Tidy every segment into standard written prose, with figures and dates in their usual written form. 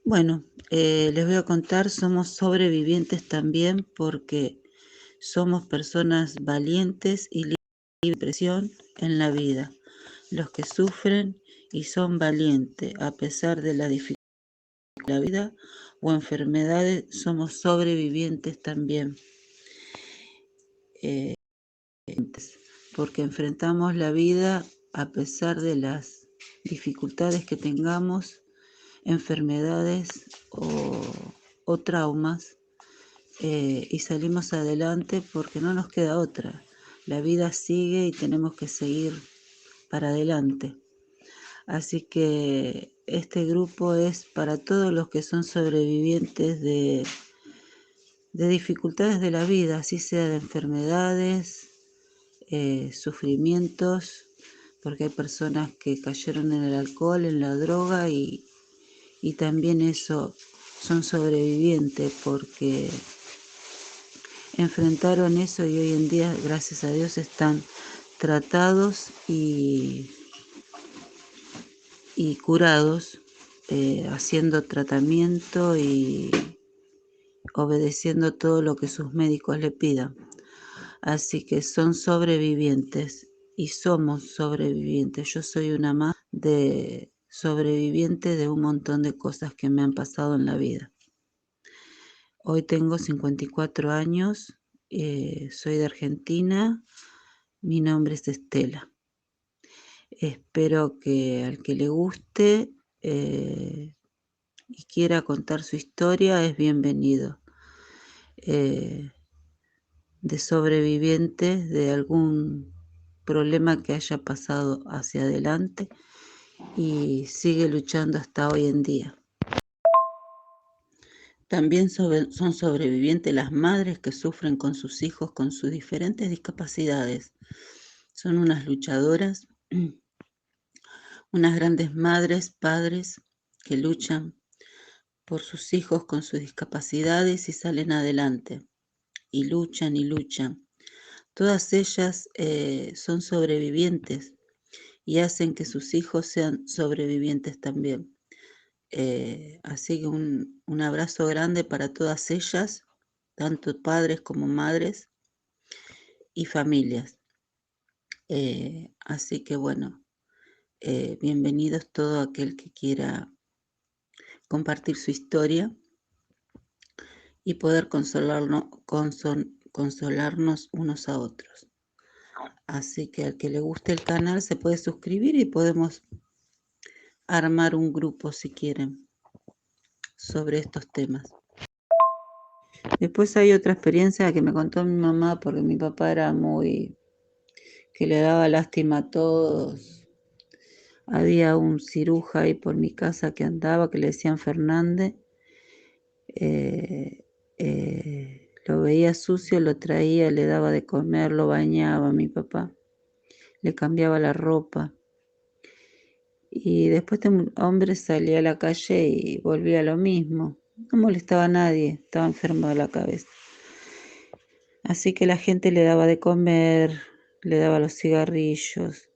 Bueno, les voy a contar, somos sobrevivientes también porque somos personas valientes y libres de presión en la vida. Los que sufren y son valientes a pesar de la dificultad de la vida o enfermedades, somos sobrevivientes también. Porque enfrentamos la vida a pesar de las dificultades que tengamos, enfermedades o traumas. Y salimos adelante porque no nos queda otra. La vida sigue y tenemos que seguir para adelante. Así que este grupo es para todos los que son sobrevivientes de dificultades de la vida, así sea de enfermedades, sufrimientos, porque hay personas que cayeron en el alcohol, en la droga y también eso son sobrevivientes porque enfrentaron eso y hoy en día, gracias a Dios, están tratados y curados, haciendo tratamiento y obedeciendo todo lo que sus médicos le pidan. Así que son sobrevivientes y somos sobrevivientes. Yo soy una más de sobreviviente de un montón de cosas que me han pasado en la vida. Hoy tengo 54 años, soy de Argentina, mi nombre es Estela. Espero que al que le guste y quiera contar su historia es bienvenido. De sobrevivientes de algún problema que haya pasado hacia adelante y sigue luchando hasta hoy en día. También son sobrevivientes las madres que sufren con sus hijos con sus diferentes discapacidades. Son unas luchadoras, unas grandes madres, padres que luchan por sus hijos con sus discapacidades y salen adelante. Y luchan y luchan. Todas ellas son sobrevivientes y hacen que sus hijos sean sobrevivientes también. Así que un abrazo grande para todas ellas, tanto padres como madres y familias. Así que bueno, bienvenidos todo aquel que quiera compartir su historia y poder consolarnos unos a otros. Así que al que le guste el canal se puede suscribir y podemos armar un grupo si quieren sobre estos temas. Después hay otra experiencia que me contó mi mamá, porque mi papá era muy, que le daba lástima a todos. Había un ciruja ahí por mi casa que andaba, que le decían Fernández. Lo veía sucio, lo traía, le daba de comer, lo bañaba a mi papá, le cambiaba la ropa. Y después este hombre salía a la calle y volvía a lo mismo. No molestaba a nadie, estaba enfermo de la cabeza. Así que la gente le daba de comer, le daba los cigarrillos.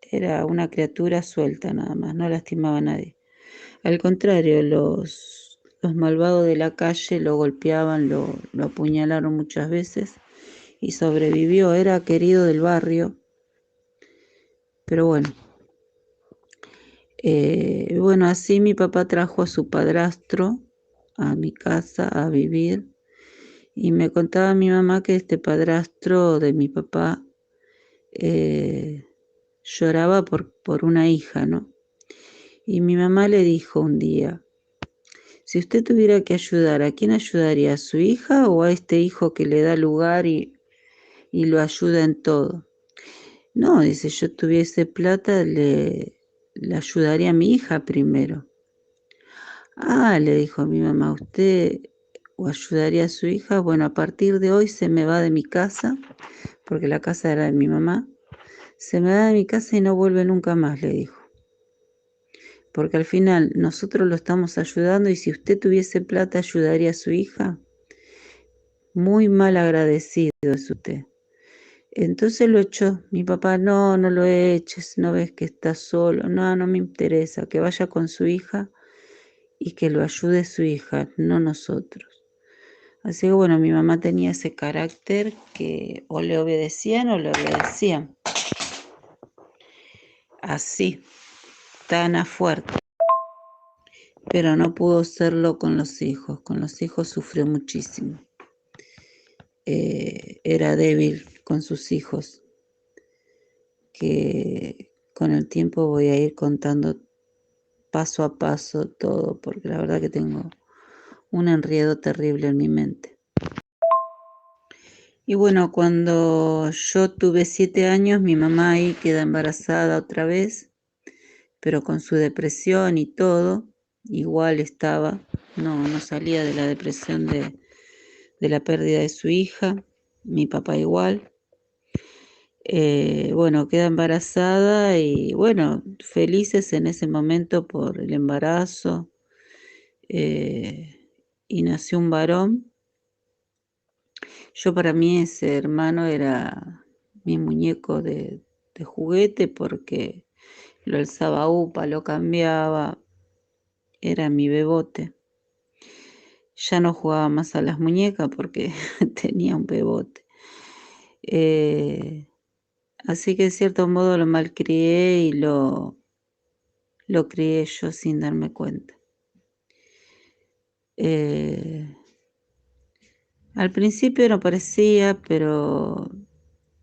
Era una criatura suelta nada más, no lastimaba a nadie. Al contrario, los malvados de la calle lo golpeaban, lo apuñalaron muchas veces y sobrevivió. Era querido del barrio, pero bueno. Bueno, así mi papá trajo a su padrastro a mi casa a vivir y me contaba mi mamá que este padrastro de mi papá lloraba por una hija, ¿no? Y mi mamá le dijo un día, si usted tuviera que ayudar, ¿a quién ayudaría? ¿A su hija o a este hijo que le da lugar y lo ayuda en todo? No, dice, yo tuviese plata, le ayudaría a mi hija primero. Ah, le dijo mi mamá, ¿usted o ayudaría a su hija? Bueno, a partir de hoy se me va de mi casa, porque la casa era de mi mamá, se me va de mi casa y no vuelve nunca más, le dijo. Porque al final nosotros lo estamos ayudando y si usted tuviese plata, ¿ayudaría a su hija? Muy mal agradecido es usted. Entonces lo echó. Mi papá, no lo eches, no ves que está solo. No me interesa, que vaya con su hija y que lo ayude su hija, no nosotros. Así que bueno, mi mamá tenía ese carácter que o le obedecían o le obedecían. Así, tan a fuerte. Pero no pudo serlo con los hijos. Con los hijos sufrió muchísimo. Era débil con sus hijos, que con el tiempo voy a ir contando paso a paso todo, porque la verdad que tengo un enredo terrible en mi mente. Y bueno, cuando yo tuve 7 años, mi mamá ahí queda embarazada otra vez, pero con su depresión y todo, igual estaba, no salía de la depresión de la pérdida de su hija, mi papá igual. Bueno, queda embarazada y bueno, felices en ese momento por el embarazo. Y nació un varón. Yo para mí ese hermano era mi muñeco de juguete porque lo alzaba a upa, lo cambiaba, era mi bebote. Ya no jugaba más a las muñecas porque tenía un bebote. Así que de cierto modo lo malcrié y lo crié yo sin darme cuenta. Al principio no parecía, pero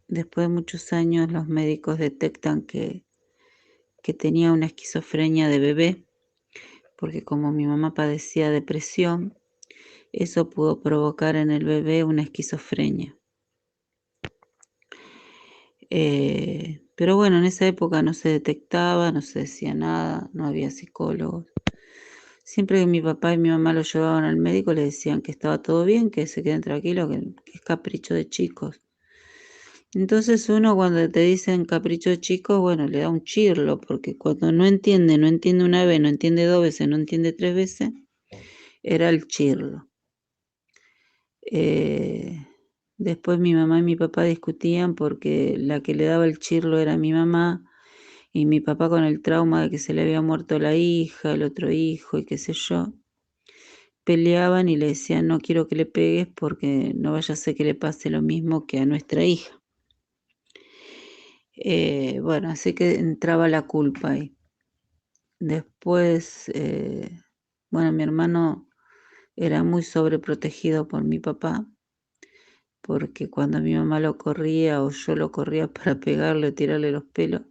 después de muchos años los médicos detectan que tenía una esquizofrenia de bebé, porque como mi mamá padecía depresión, eso pudo provocar en el bebé una esquizofrenia. Pero bueno, en esa época no se detectaba, no se decía nada, no había psicólogos. Siempre que mi papá y mi mamá lo llevaban al médico le decían que estaba todo bien, que se queden tranquilos, que es capricho de chicos. Entonces uno cuando te dicen capricho de chicos, bueno, le da un chirlo, porque cuando no entiende una vez, no entiende 2 veces, no entiende 3 veces, era el chirlo. Después mi mamá y mi papá discutían porque la que le daba el chirlo era mi mamá y mi papá con el trauma de que se le había muerto la hija, el otro hijo y qué sé yo, peleaban y le decían no quiero que le pegues porque no vaya a ser que le pase lo mismo que a nuestra hija. Bueno, así que entraba la culpa ahí. Después, bueno, mi hermano era muy sobreprotegido por mi papá, porque cuando mi mamá lo corría o yo lo corría para pegarle o tirarle los pelos,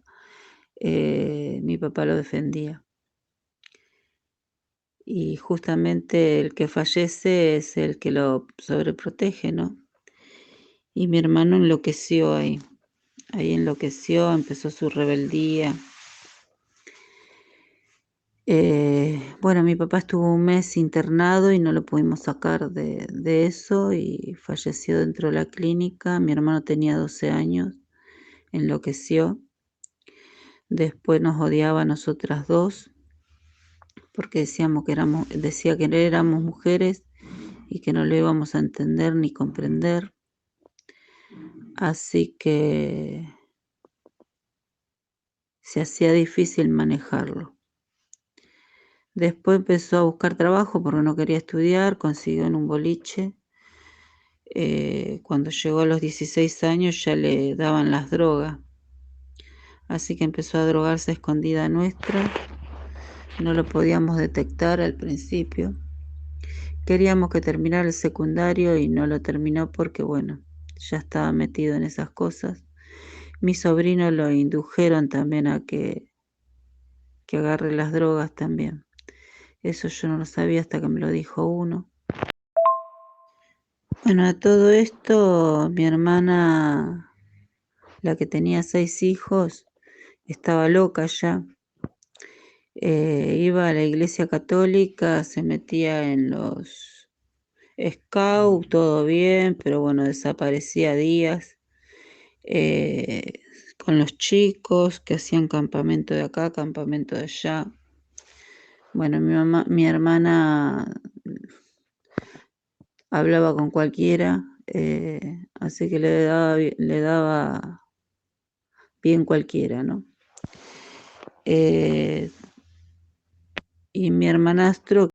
mi papá lo defendía. Y justamente el que fallece es el que lo sobreprotege, ¿no? Y mi hermano enloqueció ahí enloqueció, empezó su rebeldía. Bueno, mi papá estuvo un mes internado y no lo pudimos sacar de eso y falleció dentro de la clínica. Mi hermano tenía 12 años, enloqueció. Después nos odiaba a nosotras dos porque decía que éramos mujeres y que no lo íbamos a entender ni comprender. Así que se hacía difícil manejarlo. Después empezó a buscar trabajo porque no quería estudiar, consiguió en un boliche. Cuando llegó a los 16 años ya le daban las drogas. Así que empezó a drogarse a escondida nuestra. No lo podíamos detectar al principio. Queríamos que terminara el secundario y no lo terminó porque, bueno, ya estaba metido en esas cosas. Mis sobrinos lo indujeron también a que agarre las drogas también. Eso yo no lo sabía hasta que me lo dijo uno. Bueno, a todo esto, mi hermana, la que tenía 6 hijos, estaba loca ya. Iba a la iglesia católica, se metía en los scouts, todo bien, pero bueno, desaparecía días. Con los chicos que hacían campamento de acá, campamento de allá. Bueno, mi hermana hablaba con cualquiera, así que le daba bien cualquiera, ¿no? Y mi hermanastro,